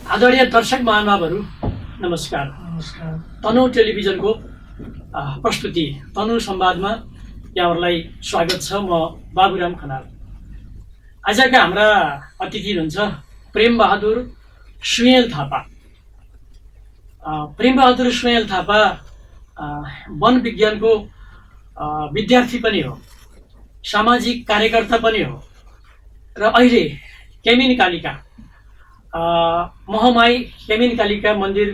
आदरणीय दर्शक महानुभावहरू नमस्कार। नमस्कार। तनहु टेलिभिजनको प्रस्तुति तनहु संवादमा यहाँहरूलाई स्वागत छ। म बाबुराम खनाल। आजका हाम्रा अतिथि हुनुहुन्छ प्रेमबहादुर सुयेल थापा। प्रेमबहादुर सुयेल थापा वन विज्ञानको विद्यार्थी पनि हो, सामाजिक कार्यकर्ता पनि हो र अहिले केमिन कालिका महमाई केमिन कालिका मन्दिर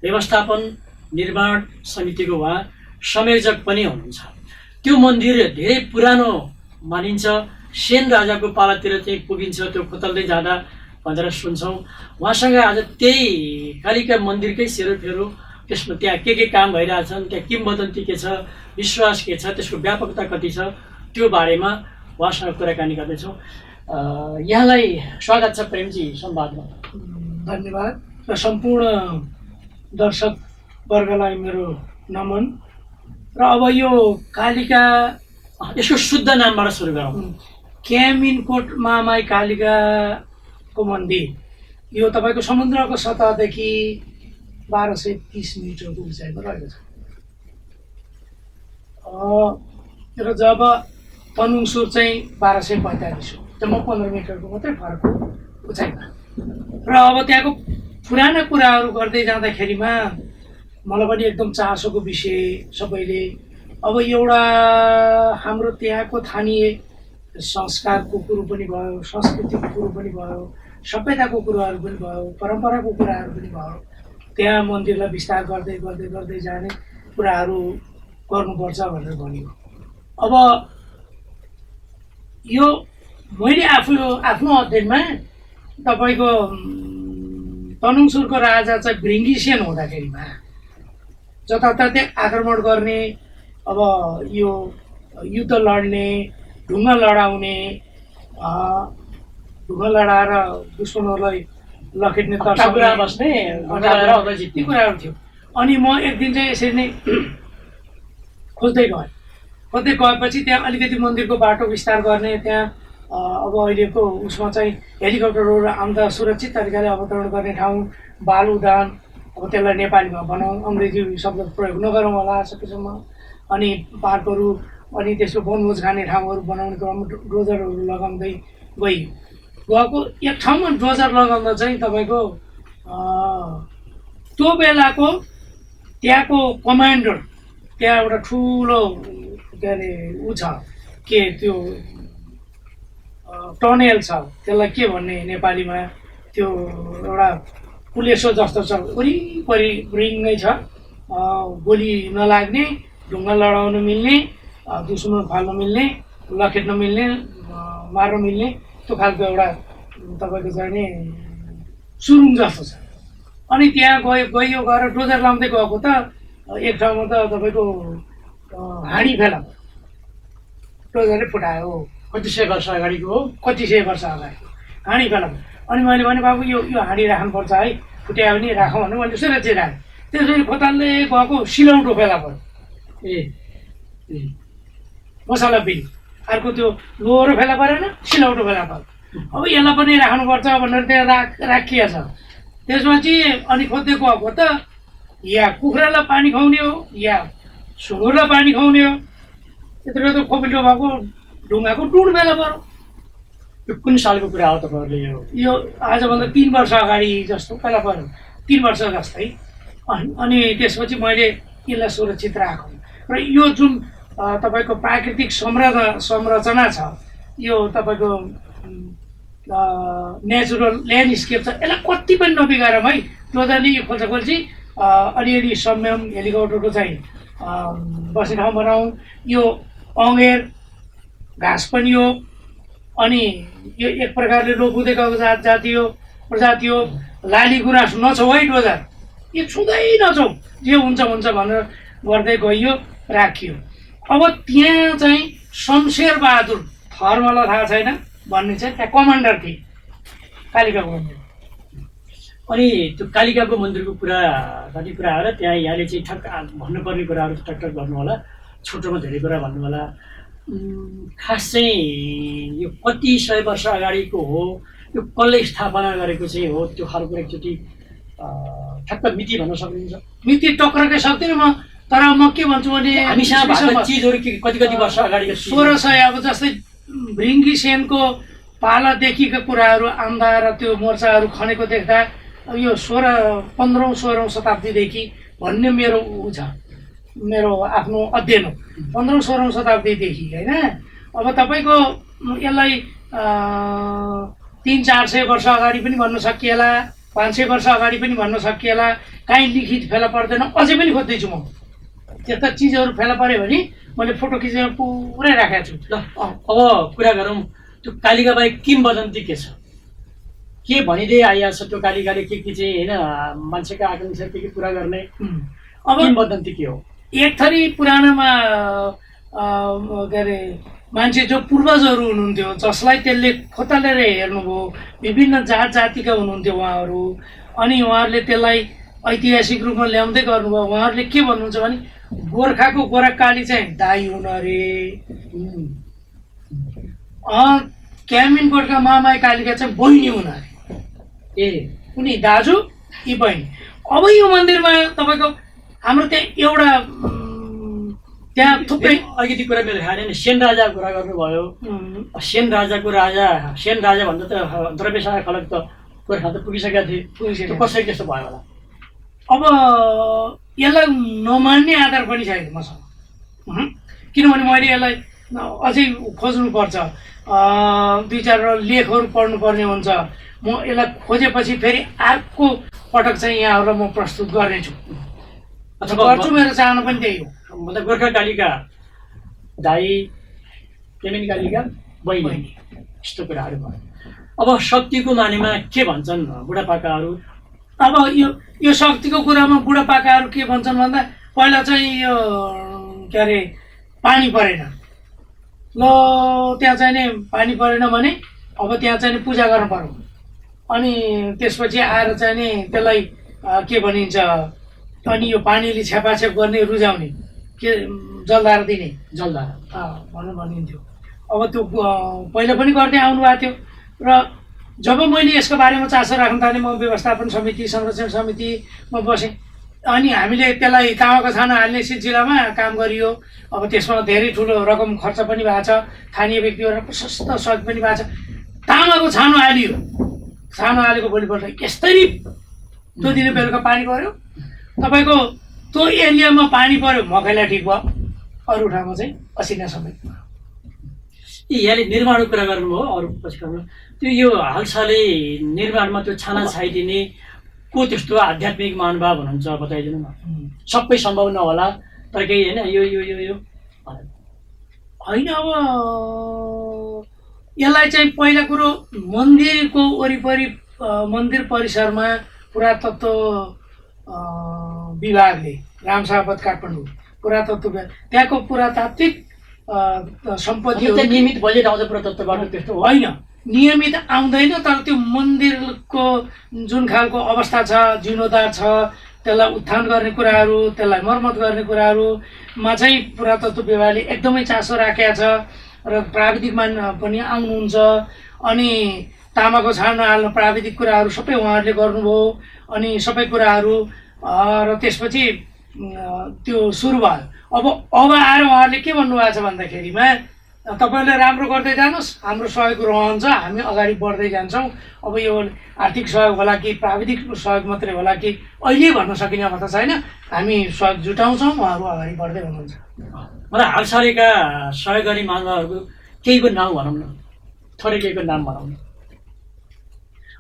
व्यवस्थापन निर्माण समितिको उहाँ संयोजक पनि हुनुहुन्छ। त्यो मन्दिर धेरै पुरानो मानिन्छ, सेन राजाको पालातिर चाहिँ पुगिन्छ त्यो खोतल्दै जाँदा भनेर सुन्छौँ। उहाँसँग आज त्यही कालिका मन्दिरकै सेरोफेरो, त्यसमा त्यहाँ के काम भइरहेछन्, त्यहाँ किम्वदन्ती के छ, विश्वास के छ, त्यसको व्यापकता कति छ, त्यो बारेमा उहाँसँग कुराकानी गर्दैछौँ। यहाँलाई स्वागत छ प्रेमजी संवादमा। धन्यवाद र सम्पूर्ण दर्शक वर्गलाई मेरो नमन। र अब यो कालिका, यसको शुद्ध नामबाट सुरु गरौँ। केमिनकोट महामाई कालिकाको मन्दिर यो तपाईँको समुद्रको सतहदेखि 1230 मिटरको उचाइमा रहेको छ। र जब तनुङसुर चाहिँ 1245 हो, जम्मा 15 मिटरको मात्रै फरक हो उचाइमा। र अब त्यहाँको पुराना कुराहरू गर्दै जाँदाखेरिमा मलाई पनि एकदम चासोको विषय सबैले, अब एउटा हाम्रो त्यहाँको स्थानीय संस्कारको कुरो पनि भयो, संस्कृतिको कुरो पनि भयो, सभ्यताको कुराहरू पनि भयो, परम्पराको कुराहरू पनि भयो। त्यहाँ मन्दिरलाई विस्तार गर्दै गर्दै गर्दै जाने कुराहरू गर्नुपर्छ भनेर भनियो। अब यो मैले आफ्नो अध्ययनमा तपाईँको तनुङसुरको राजा चाहिँ भृङ्गिसेन हुँदाखेरिमा जताततै आक्रमण गर्ने, अब यो युद्ध लड्ने, ढुङ्गा लडाउने, ढुङ्गा लडाएर दुश्मनहरूलाई लखेट्ने कुरा बस्ने ती कुराहरू थियो। अनि म एक दिन चाहिँ यसरी नै खोज्दै गएपछि त्यहाँ अलिकति मन्दिरको बाटो विस्तार गर्ने, त्यहाँ अब अहिलेको उसमा चाहिँ हेलिकप्टरहरू आउँदा सुरक्षित तरिकाले अवतरण गर्ने ठाउँ, बाल उडान, अब त्यसलाई नेपालीमा भनौँ, अङ्ग्रेजी शब्द प्रयोग नगरौँ होला सकेसम्म। अनि पार्कहरू, अनि त्यसको वनभोज खाने ठाउँहरू बनाउने क्रम डोजरहरू लगाउँदै गएको। एक ठाउँमा डोजर लगाउँदा चाहिँ तपाईँको त्यो बेलाको त्यहाँको कमान्डर, त्यहाँ एउटा ठुलो के अरे ऊ छ, के त्यो टनेल छ, त्यसलाई के भन्ने नेपालीमा, त्यो एउटा पुलेसो जस्तो छ, वरिपरि रिङ छ, गोली नलाग्ने, ढुङ्गा लडाउनु मिल्ने, दुश्मन फाल्नु मिल्ने, लखेट्न मिल्ने, मार्न मिल्ने, त्यो खालको एउटा तपाईँको चाहिँ नि सुरुङ जस्तो छ। अनि त्यहाँ गयो गएर डोजर लाउँदै गएको त एक ठाउँमा त तपाईँको हाँडी फेला डोजरले फुटायो। कति सय वर्ष अगाडिको हो, कति सय वर्ष अगाडि हाँडी फेला। अनि मैले भने बाबु यो हाँडी राख्नुपर्छ है, फुट्यायो भने राखौँ भने मैले सुरक्षित राखेँ। त्यसपछि खोतालले गएको सिलौटो फेला पऱ्यो। मसला पिनी अर्को त्यो लोहोरो फेला परेन, सिलौटो फेला पऱ्यो। अब यसलाई पनि राख्नुपर्छ भनेर त्यहाँ राखिया छ। त्यसपछि अनि खोज्दै गएको त या कुखुरालाई पानी खुवाउने हो या सुँगुरलाई पानी खुवाउने हो। त्यत्रो त खोपिलो भएको ढुङ्गाको टुँड फेला पऱ्यो। यो कुन सालको कुरा हो तपाईँहरूले? यो आजभन्दा 3 वर्ष अगाडि जस्तो फेला पऱ्यो, 3 वर्ष जस्तै। अनि त्यसपछि मैले यसलाई सुरक्षित राखौँ। र यो जुन तपाईँको प्राकृतिक संरचना छ, यो तपाईँको नेचुरल ल्यान्डस्केप छ, यसलाई कति पनि नबिगारौँ है। डोजरले यो खोल्छी अलिअलि संयम, हेलिकप्टरको चाहिँ बस्ने ठाउँ बनाऊ, यो अँगेर घाँस पनि हो, अनि यो एक प्रकारले लोपुदै गएको जाति हो, प्रजाति हो। लाली गुराँस नछौ है डोजर, यो छुँदै नछौ, जे हुन्छ भनेर गर्दै गइयो, राखियो। अब त्यहाँ चाहिँ शमशेरबहादुर थर, मलाई थाहा छैन भन्ने चाहिँ त्यहाँ कमान्डर थिए कालिकाको मन्दिर। अनि त्यो कालिकाको मन्दिरको कुरा कति कुरा आएर त्यहाँ यहाँले चाहिँ ठक्क भन्नुपर्ने कुराहरू टकटक गर्नु होला, छोटोमा धेरै कुरा भन्नु होला। खास चाहिँ यो कति सय वर्ष अगाडिको हो, यो कसले स्थापना गरेको चाहिँ हो त्यो खालको एकचोटि ठ्याक्क मिति भन्न सक्नुहुन्छ? मिति टक्रकै सक्दिनँ म, तर म के भन्छु भने हामीसँग भएको चिजहरू कति कति वर्ष अगाडिको 1600 अब जस्तै भृङ्गी सेनको पालादेखिका कुराहरू आउँदा र त्यो मोर्चाहरू खनेको देख्दा यो 15औं-16औं शताब्दीदेखि भन्ने मेरो ऊ छ, मेरो आफ्नो अध्ययन हो। 15औं-16औं शताब्दीदेखि होइन। अब तपाईँको यसलाई 300-400 वर्ष अगाडि पनि भन्न सकिएला, 500 वर्ष अगाडि पनि भन्न सकिएला, काहीँ लिखित फेला पर्दैन। अझै पनि खोज्दैछु म, त्यस्ता चिजहरू फेला पऱ्यो भने मैले फोटो खिचेर पुरै राखेको छु। ल अब कुरा गरौँ त्यो कालिका बाहेक किम्बदन्ती के छ? के भनिदिए आइहाल्छ त्यो कालिकाले के चाहिँ होइन मान्छेका आकाङ्क्षा के पुरा गर्ने? अब किम्बदन्ती के हो? एक थरी पुराणोमा के अरे मान्छे जो पूर्वजहरू हुनुहुन्थ्यो जसलाई त्यसले खोतलेर हेर्नुभयो, विभिन्न जात जातिका हुनुहुन्थ्यो उहाँहरू, अनि उहाँहरूले त्यसलाई ऐतिहासिक रूपमा ल्याउँदै गर्नुभयो। उहाँहरूले के भन्नुहुन्छ भने गोर्खाको गोरखकाली चाहिँ दाई हुन अरे, क्यामिन गोर्खा महामाई कालिका चाहिँ बहिनी हुन अरे। ए उनी दाजु यी बहिनी। अब यो मन्दिरमा तपाईँको हाम्रो त्यहाँ एउटा त्यहाँ थुप्रै अलिकति कुरा मेरो थाहा छैन। सेन राजाको कुरा गर्नुभयो। सेन राजाको राजा, सेन राजा भन्दा त द्रव्यशाह खलक त गोर्खा त पुगिसकेका थिए। त्यो कसरी त्यस्तो भयो होला? अब यसलाई नमान्ने आधार पनि छैन मसँग, किनभने मैले यसलाई अझै खोज्नुपर्छ, 2-4 लेखहरू पढ्नुपर्ने हुन्छ। म यसलाई खोजेपछि फेरि अर्को पटक चाहिँ यहाँहरूलाई म प्रस्तुत गर्नेछु, अथवा गर्छु। मेरो चाहना पनि त्यही हो। मतलब गोर्खा कालिका दाई, केमेन कालिका बहिनी, यस्तो कुराहरू भयो। अब शक्तिको मानेमा के भन्छन् बुढापाकाहरू? अब यो शक्तिको कुरामा बुढापाकाहरू के भन्छन् भन्दा पहिला चाहिँ यो के अरे पानी परेन, ल त्यहाँ चाहिँ नि पानी परेन भने अब त्यहाँ चाहिँ पूजा गर्नु पर्यो। अनि त्यसपछि आएर चाहिँ नि त्यसलाई के भनिन्छ, अनि यो पानीले छेपाछेप गर्ने, रुजाउने, के जलधारा दिने, जलधारा भनेर भनिन्थ्यो। अब त्यो पहिला पनि गर्दै आउनु भएको थियो। र जब मैले यसको बारेमा चासो राख्न थालेँ, म व्यवस्थापन समिति, संरक्षण समितिमा बसेँ। अनि हामीले त्यसलाई तामाको छानो हाल्ने सिलसिलामा काम गरियो। अब त्यसमा धेरै ठुलो रकम खर्च पनि भएको छ, स्थानीय व्यक्तिहरू प्रशस्त सहयोग पनि भएको छ। तामाको छानो हालियो, छानो हालेको भोलिपल्ट यसरी त्यो दिन बेलुका पानी पऱ्यो। तपाईँको त्यो एरियामा पानी पऱ्यो, मकैलाई ठिक भयो, अरू ठाउँमा चाहिँ असिना समेत। यहाँले निर्माणको कुरा गर्नुभयो, अरू पछि गर्नु त्यो यो हालसालै निर्माणमा त्यो छाना छाइदिने को त्यस्तो आध्यात्मिक महानुभाव हुनुहुन्छ बताइदिनु न। सबै सम्भव नहोला तर केही होइन, यो यो यो यो होइन। अब यसलाई चाहिँ पहिला कुरो मन्दिरको वरिपरि, मन्दिर परिसरमा पुरातत्व विभागले, रामसापत काठमाडौँ पुरातत्व विभाग, त्यहाँको पुरातात्विक सम्पत्ति नियमित बजेट आउँछ पुरातत्वबाट? त्यस्तो होइन, नियमित आउँदैन। तर त्यो मन्दिरको जुन खालको अवस्था छ, जीर्णोद्धार छ, त्यसलाई उत्थान गर्ने कुराहरू, त्यसलाई मर्मत गर्ने कुराहरूमा चाहिँ पुरातत्व विभागले एकदमै चासो राखेको छ। र प्राविधिक मान पनि आउनुहुन्छ। अनि तामाको छानो हाल्न प्राविधिक कुराहरू सबै उहाँहरूले गर्नुभयो। अनि सबै कुराहरू र त्यसपछि त्यो सुरु भयो। अब आएर उहाँहरूले के भन्नुभएको छ भन्दाखेरिमा, तपाईँले राम्रो गर्दै जानुहोस्, हाम्रो सहयोग रहन्छ, हामी अगाडि बढ्दै जान्छौँ। अब यो आर्थिक सहयोग होला कि प्राविधिक सहयोग मात्रै होला कि अहिले भन्न सकिने अवस्था छैन, हामी सहयोग जुटाउँछौँ, उहाँहरू अगाडि बढ्दै हुनुहुन्छ। मलाई हालसालैका सहयोगी महानुभावहरूको केहीको नाम भनौँ न, थोरै केहीको नाम भनौँ न।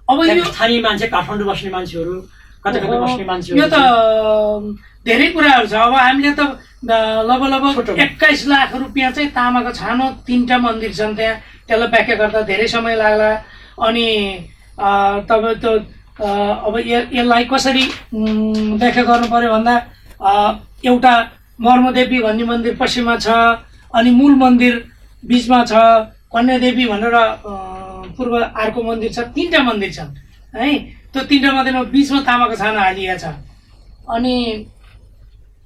अब यो स्थानीय मान्छे, काठमाडौँ बस्ने मान्छेहरू, कता कता बस्ने मान्छेहरू, यो त धेरै कुराहरू छ। अब हामीले त लगभग 21 लाख रुपियाँ चाहिँ तामाको छानो 3टा मन्दिर छन् त्यहाँ, त्यसलाई व्याख्या गर्दा धेरै समय लाग्ला। अनि तपाईँ त अब यसलाई कसरी व्याख्या गर्नु पर्यो भन्दा, एउटा मर्मदेवी भन्ने मन्दिर पश्चिममा छ, अनि मूल मन्दिर बिचमा छ, कन्यादेवी भनेर पूर्व अर्को मन्दिर छ। 3टा मन्दिर छन् है। त्यो 3टा मन्दिरमा बिचमा तामाको छानो हालिएको छ। अनि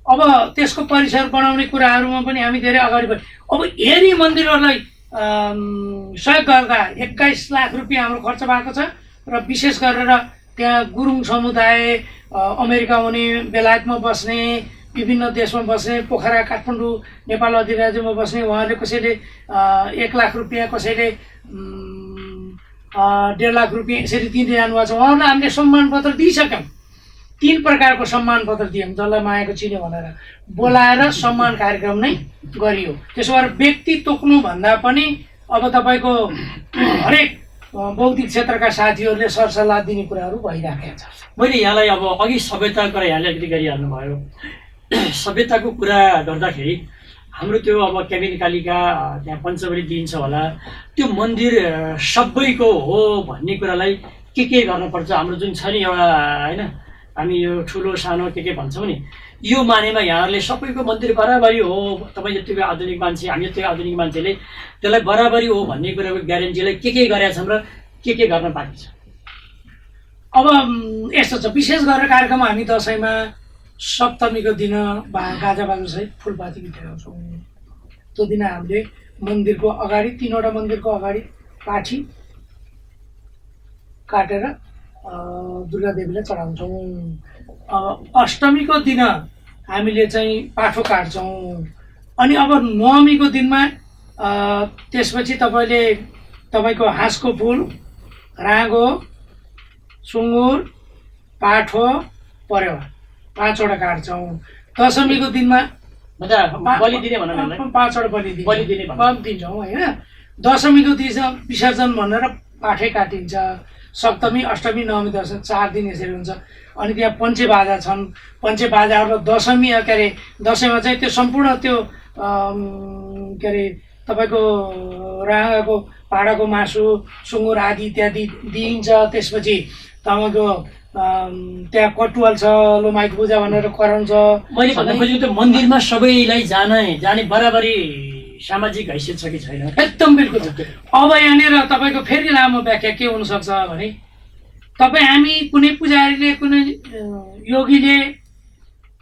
अब त्यसको परिसर बनाउने कुराहरूमा पनि हामी धेरै अगाडि बढ्यौँ। अब हेरी मन्दिरहरूलाई सहयोग गर्दा 21 लाख रुपियाँ हाम्रो खर्च भएको छ र विशेष गरेर त्यहाँ गुरुङ समुदाय अमेरिका हुने, बेलायतमा बस्ने, विभिन्न देशमा बस्ने, पोखरा काठमाडौँ नेपाल अधिराज्यमा बस्ने उहाँहरूले कसैले 1 लाख रुपियाँ, कसैले 1.5 लाख रुपियाँ यसरी दिँदै जानुभएको छ। उहाँहरूलाई हामीले सम्मान पत्र दिइसक्यौँ। 3 प्रकारको सम्मान पत्र दियौँ, जसलाई मायाको चिन्यो भनेर बोलाएर सम्मान कार्यक्रम नै गरियो। त्यसो भएर व्यक्ति तोक्नुभन्दा पनि अब तपाईँको हरेक बौद्धिक क्षेत्रका साथीहरूले सरसल्लाह दिने कुराहरू भइराखेको छ। मैले यहाँलाई अब अघि सभ्यताको कुरा यहाँले अलिकति गरिहाल्नुभयो। सभ्यताको कुरा गर्दाखेरि हाम्रो त्यो अब क्याबिन कालिका त्यहाँ पञ्चबली दिइन्छ होला, त्यो मन्दिर सबैको हो भन्ने कुरालाई के गर्नुपर्छ? हाम्रो जुन छ नि एउटा होइन, हामी यो ठुलो सानो के भन्छौँ नि, यो मानेमा यहाँहरूले सबैको मन्दिर बराबरी हो, तपाईँ जतिको आधुनिक मान्छे, हामी जतिको आधुनिक मान्छेले त्यसलाई बराबरी हो भन्ने कुराको ग्यारेन्टीलाई के गरेका छौँ र के गर्न बाँकी छ? अब यस्तो छ, विशेष गरेर कार्यक्रम हामी दसैँमा सप्तमीको दिन गाजा बाजासहित फुलपाती भित्राउँछौँ। त्यो दिन हामीले मन्दिरको अगाडि 3वटा मन्दिरको अगाडि काठी काटेर दुर्गा देवीलाई चढाउँछौँ। अष्टमीको दिन हामीले चाहिँ पाठो काट्छौँ। अनि अब नवमीको दिनमा त्यसपछि तपाईँको हाँसको फुल, राँगो, सुँगुर, पाठो, परेवा 5वटा काट्छौँ। दशमीको दिनमा बलि दिने भनौँ न, 5वटा बलि दिन्छौँ होइन। दशमीको दिन विसर्जन भनेर पाठै काटिन्छ। सप्तमी, अष्टमी, नवमी, दशमी 4 दिन यसरी हुन्छ। अनि त्यहाँ पञ्चेबाजा छन्। पञ्चेबाजाहरू दशमी के अरे दसैँमा चाहिँ त्यो सम्पूर्ण त्यो के अरे तपाईँको राँगाको पाडाको मासु, सुँगुर आदि इत्यादि दिइन्छ। त्यसपछि तपाईँको त्यहाँ कटुवाल छ, लोमाइको पूजा भनेर कराउँछ। मैले भन्न खोजेको त्यो मन्दिरमा सबैलाई जाने बराबरी सामाजिक हैसियत छ कि छैन? एकदम बिल्कुल छ। अब यहाँनिर तपाईँको फेरि लामो व्याख्या के हुनसक्छ भने हामी कुनै पुजारीले, कुनै योगीले,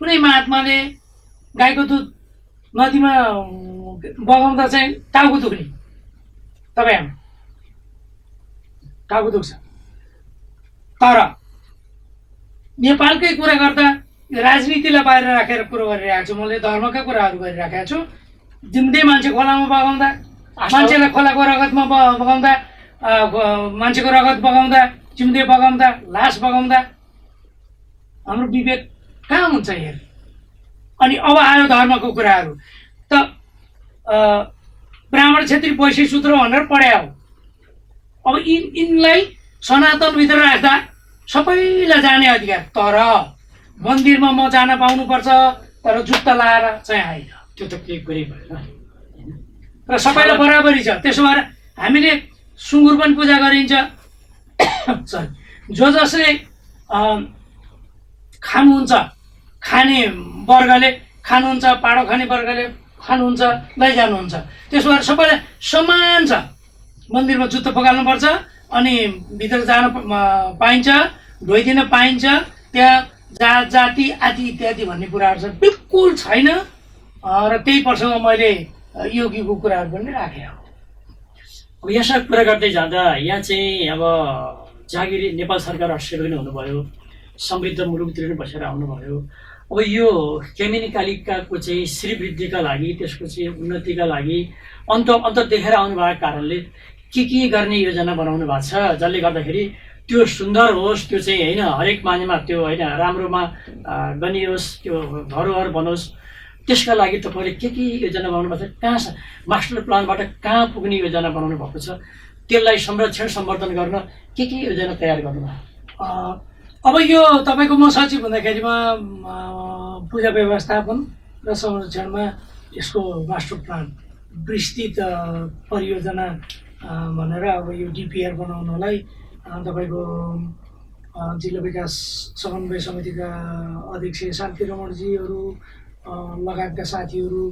कुनै महात्माले गाईको दुध नदीमा बगाउँदा चाहिँ टाउको दुख्ने, तपाईँ टाउको दुख्छ। तर नेपालकै कुरा गर्दा राजनीतिलाई बाहिर राखेर कुरो गरिरहेको छु, मैले धर्मका कुराहरू गरिराखेको छु। जिउँदै मान्छे खोलामा बगाउँदा, मान्छेलाई खोलाको रगतमा बगाउँदा, मान्छेको रगत बगाउँदा, जिउँदै बगाउँदा, लास बगाउँदा हाम्रो विवेक कहाँ हुन्छ हेर? अनि अब आयो धर्मको कुराहरू त ब्राह्मण क्षेत्री वैश्य सूत्र भनेर पढायो। अब यिनलाई सनातनभित्र राख्दा सबैलाई जाने अधिकार, तर मन्दिरमा म जान पाउनुपर्छ, तर जुत्ता लाएर चाहिँ आइन। त्यो त केही कुरै भएन र सबैलाई बराबरी छ। त्यसो भएर हामीले सुँगुर पनि पूजा गरिन्छ। जो जसले खानुहुन्छ, खाने वर्गले खानुहुन्छ, पाडो खाने वर्गले खानुहुन्छ, लैजानुहुन्छ। त्यसो भएर सबैलाई समान छ। मन्दिरमा जुत्ता पकाल्नुपर्छ, अनि भित्र जान पाइन्छ, धोइदिन पाइन्छ। त्यहाँ जात जाति आदि इत्यादि भन्ने कुराहरू छ, बिल्कुल छैन। र त्यही प्रसङ्गमा मैले योगीको कुराहरू पनि राखेँ। अब यहाँसँग कुरा गर्दै जाँदा यहाँ चाहिँ अब जागिरी नेपाल सरकार अस्ट्रेलिया पनि हुनुभयो, समृद्ध मुलुकतिर पनि बसेर आउनुभयो। अब यो क्याबिन कालिकाको चाहिँ श्रीवृद्धिका लागि, त्यसको चाहिँ उन्नतिका लागि अन्त देखेर आउनुभएको कारणले के गर्ने योजना बनाउनु भएको छ, जसले गर्दाखेरि त्यो सुन्दर होस्, त्यो चाहिँ होइन हरेक मानेमा त्यो होइन राम्रोमा गनियोस्, त्यो धरोहर बनोस्। त्यसका लागि तपाईँले के योजना बनाउनु भएको छ? कहाँ मास्टर प्लानबाट कहाँ पुग्ने योजना बनाउनु भएको छ? त्यसलाई संरक्षण सम्वर्धन गर्न के योजना तयार गर्नुभयो? अब यो तपाईँको म सचिव हुँदाखेरिमा पूजा व्यवस्थापन र संरक्षणमा यसको मास्टर प्लान विस्तृत परियोजना भनेर अब यो डिपिआर बनाउनलाई तपाईँको जिल्ला विकास समन्वय समितिका अध्यक्ष शान्ति रमणजीहरू लगायतका साथीहरू,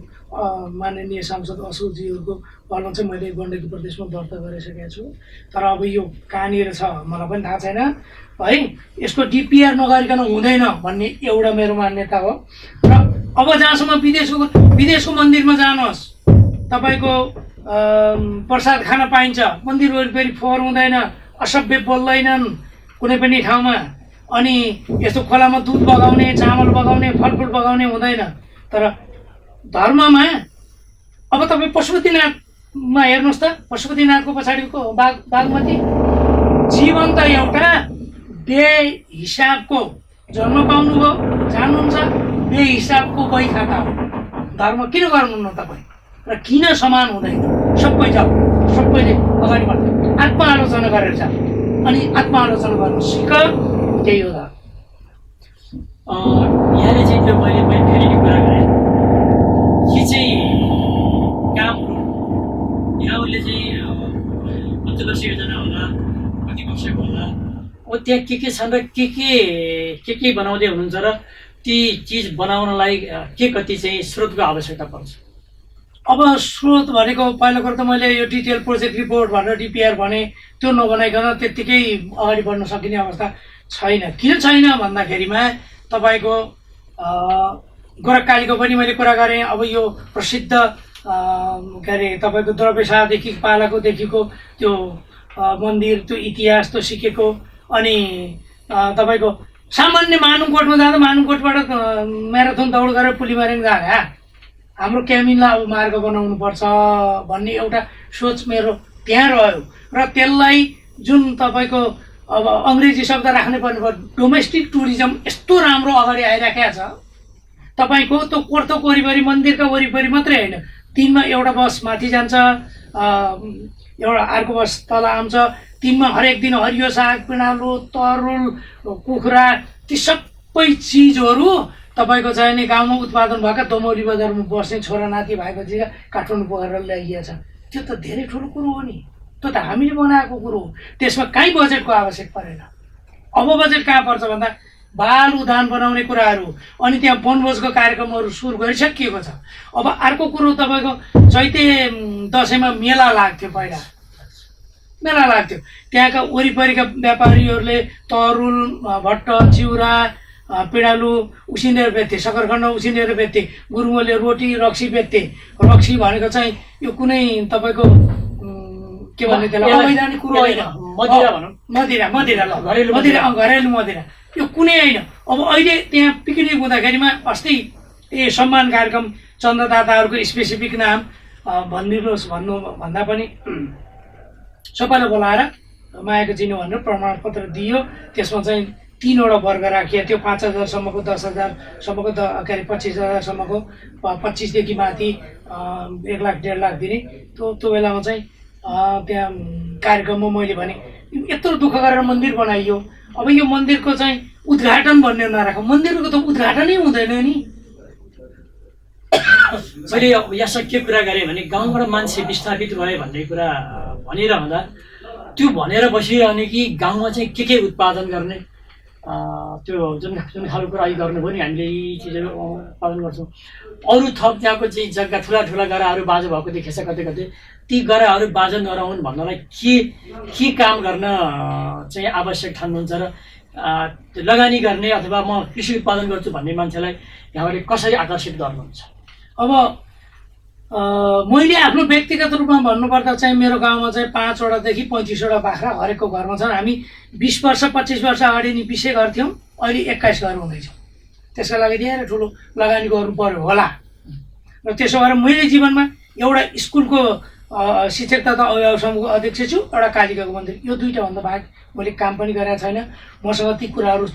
माननीय सांसद अशोकजीहरूको भन्न चाहिँ मैले गण्डकी प्रदेशमा दर्ता गरिसकेको छु। तर अब यो कहाँनिर छ मलाई पनि थाहा छैन है। यसको डिपिआर नगरिकन हुँदैन भन्ने एउटा मेरो मान्यता हो। र अब जहाँसम्म विदेशको मन्दिरमा जानुहोस्, तपाईँको प्रसाद खान पाइन्छ, मन्दिर वरिपरि फोहोर हुँदैन, असभ्य बोल्दैनन् कुनै पनि ठाउँमा, अनि यस्तो खोलामा दुध बगाउने, चामल बगाउने, फलफुल बगाउने हुँदैन। तर धर्ममा अब तपाईँ पशुपतिनाथमा हेर्नुहोस् त, पशुपतिनाथको पछाडिको बागमती जीवन्त एउटा बेहिसाबको जन्म पाउनुभयो, जान्नुहुन्छ, बेहिसाबको बही खाता हो। धर्म किन गर्नुहुन्न तपाईँ र किन समान हुँदैन? सबै जाऊ, सबैले अगाडि बढ्छ, आत्मआलोचना गरेर जाऊ, अनि आत्मआलोचना गर्नु सिक, त्यही हो धर्म। यहाँले चाहिँ त्यो मैले फेरि कुरा गरेँ कि चाहिँ काम यहाँहरूले चाहिँ कति वर्ष योजना होला, कति वर्षको होला, त्यहाँ के छन् र के बनाउँदै हुनुहुन्छ र ती चिज बनाउनलाई के कति चाहिँ स्रोतको आवश्यकता पर्छ? अब स्रोत भनेको पहिला कुरो त मैले यो डिटेल प्रोजेक्ट रिपोर्ट भनेर डिपिआर भने त्यो नबनाइकन त्यत्तिकै अगाडि बढ्न सकिने अवस्था छैन। किन छैन भन्दाखेरिमा तपाईँको गोरखकालीको पनि मैले कुरा गरेँ। अब यो प्रसिद्ध के अरे तपाईँको द्रव्यशालादेखि पालाकोदेखिको त्यो मन्दिर, त्यो इतिहास त्यो सिकेको, अनि तपाईँको सामान्य मानुङकोटमा जाँदा मानुङकोटबाट म्याराथन दौड गरेर पुलिमारिङ जाँदा हाम्रो क्यामिनलाई अब मार्ग बनाउनु पर्छ भन्ने एउटा सोच मेरो त्यहाँ रह्यो। र त्यसलाई जुन तपाईँको अब अङ्ग्रेजी शब्द राख्नै पर्ने भयो, डोमेस्टिक टुरिज्म यस्तो राम्रो अगाडि आइराखेको छ। तपाईँको त्यो कोर्थोक वरिपरि मन्दिरका वरिपरि मात्रै होइन, तिनमा एउटा बस माथि जान्छ, एउटा अर्को बस तल आउँछ, तिनमा हरेक दिन हरियो साग, पिँडालु, तरुल, कुखुरा, ती सबै चिजहरू तपाईँको चाहिँ नि गाउँमा उत्पादन भएका दमौली बजारमा बस्ने छोरा नाति भाइपछि काठमाडौँ पुगेर ल्याइएको छ। त्यो त धेरै ठुलो कुरो हो नि, त्यो त हामीले बनाएको कुरो हो। त्यसमा काहीँ बजेटको आवश्यक परेन। अब बजेट कहाँ पर्छ भन्दा बाल उद्यान बनाउने कुराहरू, अनि त्यहाँ वनभोजको कार्यक्रमहरू सुरु गरिसकिएको छ। अब अर्को कुरो तपाईँको चैते दसैँमा मेला लाग्थ्यो, पहिला मेला लाग्थ्यो, त्यहाँका वरिपरिका व्यापारीहरूले तरुल, भट्ट, चिउरा, पिँडालु उसिनेर बेच्थे, सकरखण्ड उसिनेर बेच्थे, गुरुङले रोटी रक्सी बेच्थे। रक्सी भनेको चाहिँ यो कुनै तपाईँको के भन्ने त्यसलाई अवैधानिक कुरो होइन, मदिरा भनौँ, मदिरा मदिरा ल घरेलु मदिरा, यो कुनै होइन। अब अहिले त्यहाँ पिकनिक हुँदाखेरिमा अस्ति सम्मान कार्यक्रम चन्ददाताहरूको स्पेसिफिक नाम भनिदिनुहोस् भन्दा पनि सबैलाई बोलाएर मायाको चिनो भनेर प्रमाणपत्र दियो। त्यसमा चाहिँ 3वटा वर्ग राखिएको थियो, 5,000सम्मको, 10,000सम्मको, के अरे 25,000सम्मको, 25देखि माथि 1 लाख 1.5 लाख दिने। त्यो बेलामा चाहिँ त्यहाँ कार्यक्रममा मैले भने यत्रो दुःख गरेर मन्दिर बनाइयो, अब यो मन्दिरको चाहिँ उद्घाटन भन्ने नराख, मन्दिरको त उद्घाटनै हुँदैन नि। मैले यहाँ के कुरा गरेँ भने गाउँबाट मान्छे विस्थापित भए भन्ने कुरा भनिरहँदा त्यो भनेर बसिरहने कि गाउँमा चाहिँ के उत्पादन गर्ने, त्यो जुन खालको कुरा अहिले गर्नुभयो नि, हामीले यी चिजहरू उत्पादन गर्छौँ। अरू थप त्यहाँको चाहिँ जग्गा ठुला गराहरू बाजो भएको देखेछ कतै, ती गराहरू बाजो नरहन् भन्नलाई के काम गर्न चाहिँ आवश्यक ठान्नुहुन्छ र लगानी गर्ने अथवा म कृषि उत्पादन गर्छु भन्ने मान्छेलाई यहाँबाट कसरी आकर्षित गर्नुहुन्छ? अब मैले आफ्नो व्यक्तिगत रूपमा भन्नुपर्दा चाहिँ मेरो गाउँमा चाहिँ 5वटादेखि 25वटा बाख्रा हरेकको घरमा छन्। हामी 20 वर्ष 25 वर्ष अगाडि नि 20 गर्थ्यौँ, अहिले 21 घर हुँदैछौँ। त्यसका लागि धेरै ठुलो लगानी गर्नु पर्यो होला। र त्यसो भएर मैले जीवनमा एउटा स्कुलको शिक्षक तथा अभिभावक समूहको अध्यक्ष छु, एउटा कालिकाको मन्दिर, यो 2टा भन्दा बाहेक मैले काम पनि गरेको छैन। मसँग ती कुराहरू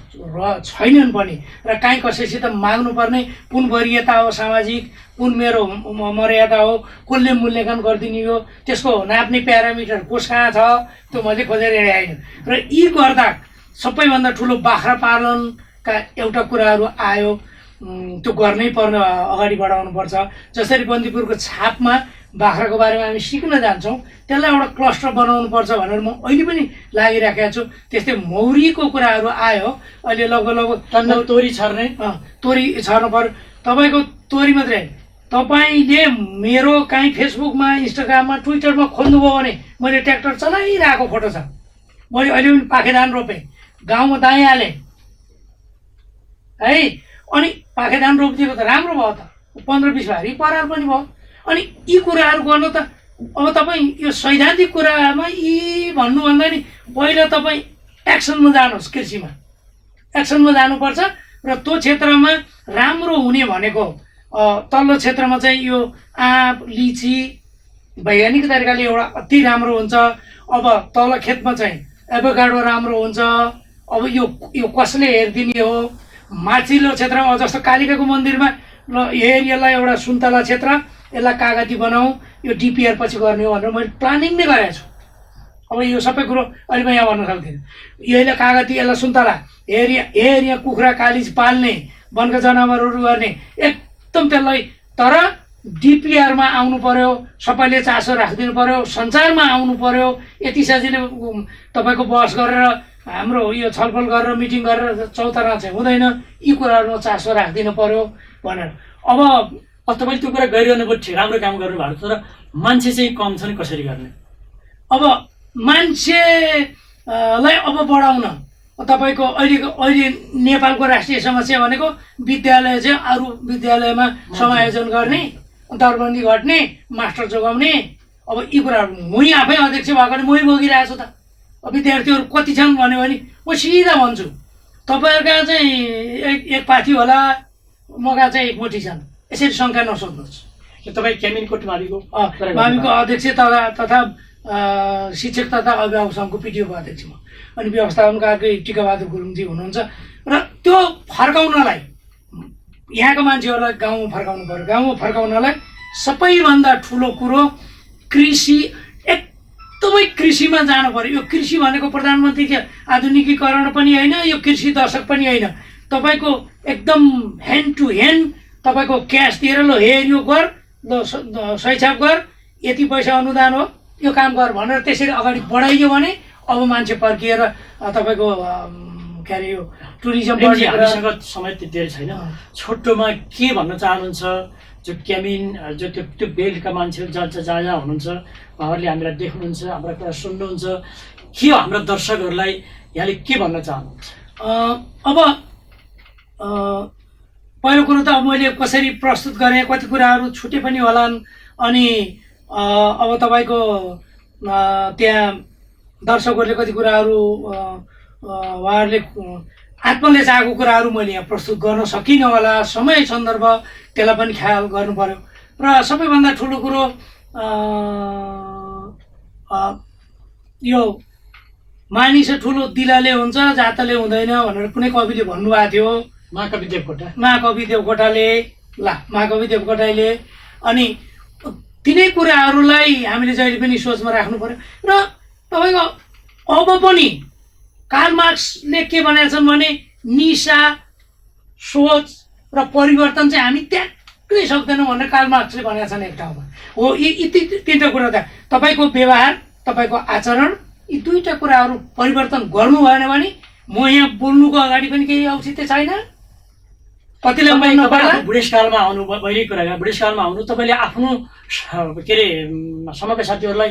छैनन् पनि, र काहीँ कसैसित माग्नुपर्ने कुन वरियता हो, सामाजिक कुन मेरो मर्यादा हो, कसले मूल्याङ्कन गरिदिने हो, त्यसको नाप्ने प्यारामिटर कोस कहाँ छ, त्यो मैले खोजेर ल्याएन। र यी गर्दा सबैभन्दा ठुलो बाख्रा पालनका एउटा कुराहरू आयो, त्यो गर्नै पर्ने, अगाडि बढाउनु पर्छ। जसरी बन्दीपुरको छापमा बाख्राको बारेमा हामी सिक्न जान्छौँ, त्यसलाई एउटा क्लस्टर बनाउनु पर्छ भनेर म अहिले पनि लागिराखेको छु। त्यस्तै मौरीको कुराहरू आयो, अहिले लगभग तोरी छर्ने, तोरी छर्नु पर्यो। तपाईँको तोरी मात्रै होइन, तपाईँले मेरो काहीँ फेसबुकमा, इन्स्टाग्राममा, ट्विटरमा खोल्नुभयो भने मैले ट्र्याक्टर चलाइरहेको फोटो छ। मैले अहिले पनि पाखेधान रोपेँ, गाउँमा दाइँ हालेँ है, अनि पाखेधान रोपिदिएको त राम्रो भयो त, 15-20 भारी पराल पनि भयो। अनि यी कुराहरू गर्न त अब तपाईँ यो सैद्धान्तिक कुरामा यी भन्नुभन्दा नि पहिला तपाईँ एक्सनमा जानुहोस्, कृषिमा एक्सनमा जानुपर्छ र त्यो क्षेत्रमा राम्रो हुने भनेको तल्लो क्षेत्रमा चाहिँ यो आँप लिची वैज्ञानिक तरिकाले एउटा अति राम्रो हुन्छ। अब तल खेतमा चाहिँ एभोकाडो राम्रो हुन्छ। अब यो कसले हेरिदिने हो? माथिल्लो क्षेत्रमा जस्तो कालिकाको मन्दिरमा ल यसलाई एउटा सुन्तला क्षेत्र, यसलाई कागती बनाऊ, यो डिपिआर पछि गर्ने हो भनेर मैले प्लानिङ नै गरेको छु। अब यो सबै कुरो अहिले म यहाँ भन्न सक्दिनँ। यसलाई कागती, यसलाई सुन्तला, हेर यहाँ कुखुरा कालिज पाल्ने, वनका जनावरहरू गर्ने, एकदम त्यसलाई। तर डिपिआरमा आउनु पर्यो, सबैले चासो राखिदिनु पर्यो, सञ्चारमा आउनु पर्यो। यति सजिलो तपाईँको बहस गरेर हाम्रो यो छलफल गरेर मिटिङ गरेर चौतारा चाहिँ हुँदैन। यी कुराहरूमा चासो राखिदिनु पर्यो भनेर। अब तपाईँले त्यो कुरा गरिरहनु भयो, राम्रो काम गर्नु भएको छ, तर मान्छे चाहिँ कम छन्, कसरी गर्ने? अब मान्छेलाई अब बढाउन तपाईँको अहिले नेपालको राष्ट्रिय समस्या भनेको विद्यालय चाहिँ अरू विद्यालयमा समायोजन गर्ने, दरबन्दी घट्ने, मास्टर जोगाउने। अब यी कुराहरू मै आफै अध्यक्ष भएकोले मै भोगिरहेको छु त। विद्यार्थीहरू कति छन् भन्यो भने म सिधा भन्छु, तपाईँहरूका चाहिँ एक पाथी होला, मका चाहिँ मोटी छन्। यसरी सङ्ख्या नसोध्नुहोस्। तपाईँ क्याबिनेट माविको अध्यक्ष तथा शिक्षक तथा अभिभावक सङ्घको पिटिओको अध्यक्ष म। अनि व्यवस्थापन कार्य टिकाबहादुर गुरुङजी हुनुहुन्छ। र त्यो फर्काउनलाई यहाँको मान्छेहरूलाई गाउँमा फर्काउनु पर्यो। गाउँमा फर्काउनलाई सबैभन्दा ठुलो कुरो कृषि, एकदमै कृषिमा जानु पर्यो। यो कृषि भनेको प्रधानमन्त्रीको आधुनिकीकरण पनि होइन, यो कृषि दशक पनि होइन। तपाईँको एकदम ह्यान्ड टु ह्यान्ड तपाईँको क्यास दिएर ल हेर यो गर, ल सैछाप गर, यति पैसा अनुदान हो, यो काम गर भनेर त्यसरी अगाडि बढाइयो भने अब मान्छे पर्किएर तपाईँको के अरे यो टुरिज्म बढ्ने। हामीसँग समय त्यति धेरै छैन। छोटोमा के भन्न चाहनुहुन्छ जो क्याबिन जो त्यो बेल्टका मान्छेहरू जहाँ जहाँ हुनुहुन्छ, उहाँहरूले हामीलाई देख्नुहुन्छ, हाम्रो कुरा सुन्नुहुन्छ, के हो हाम्रा दर्शकहरूलाई यहाँले के भन्न चाहनुहुन्छ? अब पहिलो कुरो त अब मैले कसरी प्रस्तुत गरेँ, कति कुराहरू छुटे पनि होलान्। अनि अब तपाईँको त्यहाँ दर्शकहरूले कति कुराहरू उहाँहरूले आत्माले चाहेको कुराहरू मैले यहाँ प्रस्तुत गर्न सकिनँ होला। समय सन्दर्भ त्यसलाई पनि ख्याल गर्नु पर्यो। र सबैभन्दा ठुलो कुरो यो मानिस ठुलो दिलले हुन्छ, जातले हुँदैन भनेर कुनै कविले भन्नुभएको थियो, महाकवि देवकोटाले। महाकवि देवकोटाले। अनि तिनै कुराहरूलाई हामीले जहिले पनि सोचमा राख्नु पर्यो। र तपाईँको अब पनि कार्ल मार्क्सले के भनेका छन् भने निशा, सोच र परिवर्तन चाहिँ हामी त्याग्नै सक्दैनौँ भनेर कार्ल मार्क्सले भनेका छन् एक ठाउँमा। हो, यी तिनवटा कुरा त तपाईँको व्यवहार, तपाईँको आचरण, यी दुईवटा कुराहरू परिवर्तन गर्नु भएन भने म यहाँ बोल्नुको अगाडि पनि केही औचित्य छैन। कतिले बुढेसकालमा आउनु, मैले कुरा बुढेसकालमा आउनु, तपाईँले आफ्नो के अरे समग्र साथीहरूलाई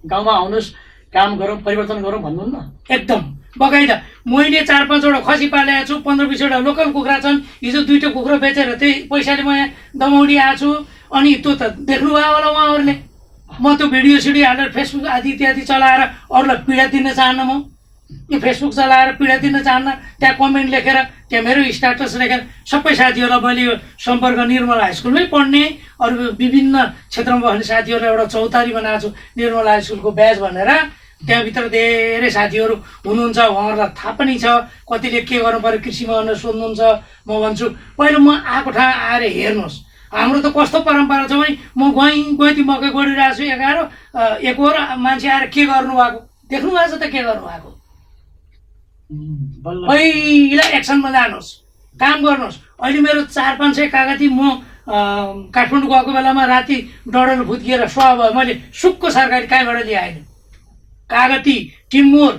गाउँमा आउनुहोस्, काम गरौँ, परिवर्तन गरौँ भन्नुहुन्न? एकदम बगाइदा। मैले 4-5वटा खसी पालेको छु, 15-20वटा लोकल कुखुरा छन्। हिजो 2टा कुखुरा बेचेर त्यही पैसाले म यहाँ दमौडी आएको छु। अनि त्यो त देख्नुभयो होला उहाँहरूले। म त्यो भिडियो सिडियो हालेर फेसबुक आदि इत्यादि चलाएर अरूलाई पीडा दिन चाहन्न। म यो फेसबुक चलाएर पीडा दिन चाहन्न। त्यहाँ कमेन्ट लेखेर, त्यहाँ मेरो स्ट्याटस लेखेर सबै साथीहरूलाई मैले यो सम्पर्क निर्मला हाई स्कुलमै पढ्ने अरू विभिन्न क्षेत्रमा बस्ने साथीहरूलाई एउटा चौतारी बनाएको छु, निर्मला हाई स्कुलको ब्याच भनेर। त्यहाँभित्र धेरै साथीहरू हुनुहुन्छ, उहाँहरूलाई थाहा पनि छ कतिले के गर्नु पर्यो कृषिमा भनेर सोध्नुहुन्छ। म भन्छु पहिलो म आएको ठाउँ आएर हेर्नुहोस्। हाम्रो त कस्तो परम्परा छ भने म गइती मकै गोडिरहेको छु, 11 1 मान्छे आएर के गर्नुभएको देख्नु भएको छ त? के गर्नुभएको? पहिला एक्सनमा जानुहोस्, काम गर्नुहोस्। अहिले मेरो 400-500 कागती म काठमाडौँ गएको बेलामा राति डढेलो भुत्किएर सुहा भयो। मैले सुक्को सरकारी कहीँबाट ल्याएन। कागती टिमुर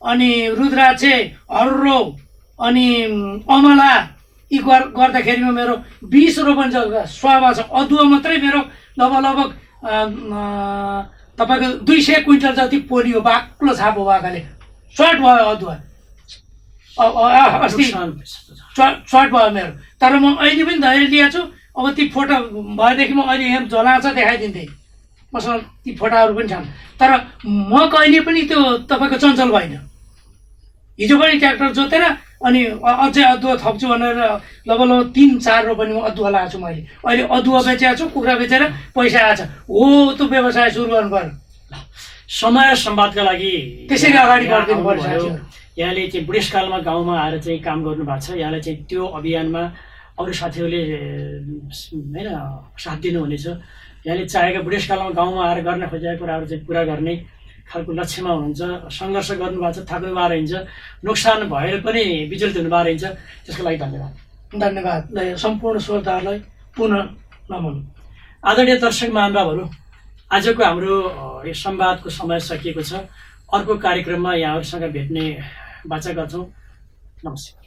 अनि रुद्राक्षे, हर्रो अनि अमला यी गर्दाखेरिमा मेरो 20 रोपन जग्गा स्वाभा छ। अदुवा मात्रै मेरो लगभग तपाईँको 200 क्विन्टल जति पोलियो, बाक्लो छापो भएकाले सर्ट भयो अदुवा। अस्ति सर्ट भयो मेरो। तर म अहिले पनि धैर्य लिएको छु। अब ती फोटो भएदेखि म अहिले यहाँ झलाचा देखाइदिन्थेँ, मसँग ती फोटाहरू पनि छन्। तर म कहिले पनि त्यो तपाईँको चञ्चल भएन। हिजो पनि ट्र्याक्टर जोतेर अनि अझै अदुवा थप्छु भनेर लगभग 3-4 रोपनीमा अदुवा लगाएको छु मैले। अहिले अदुवा बेचेको छु, कुखुरा बेचेर पैसा आएको छ, हो त्यो व्यवसाय सुरु गर्नु पर्यो। समय संवादका लागि त्यसरी अगाडि बढिदिनु पर्छ आउनुभयो। साथीहरू। यहाँले चाहिँ बुढेसकालमा गाउँमा आएर चाहिँ काम गर्नु भएको छ। यहाँलाई चाहिँ त्यो अभियानमा अरू साथीहरूले होइन साथ दिनुहुनेछ। यहाँले चाहेको बुढेसकालमा गाउँमा आएर गर्न खोजेका कुराहरू चाहिँ पुरा गर्ने खालको लक्ष्यमा हुनुहुन्छ। सङ्घर्ष गर्नुभएको छ, थाक्नु भएको रहन्छ, नोक्सान भएर पनि विचलित हुनु भएको रहन्छ। त्यसको लागि धन्यवाद। धन्यवाद। सम्पूर्ण श्रोताहरूलाई पुनः नमन। आदरणीय दर्शक महानुभावहरू, आजको हाम्रो यो संवादको समय सकिएको छ। अर्को कार्यक्रममा यहाँहरूसँग भेट्ने बाचा गर्छौँ। नमस्कार।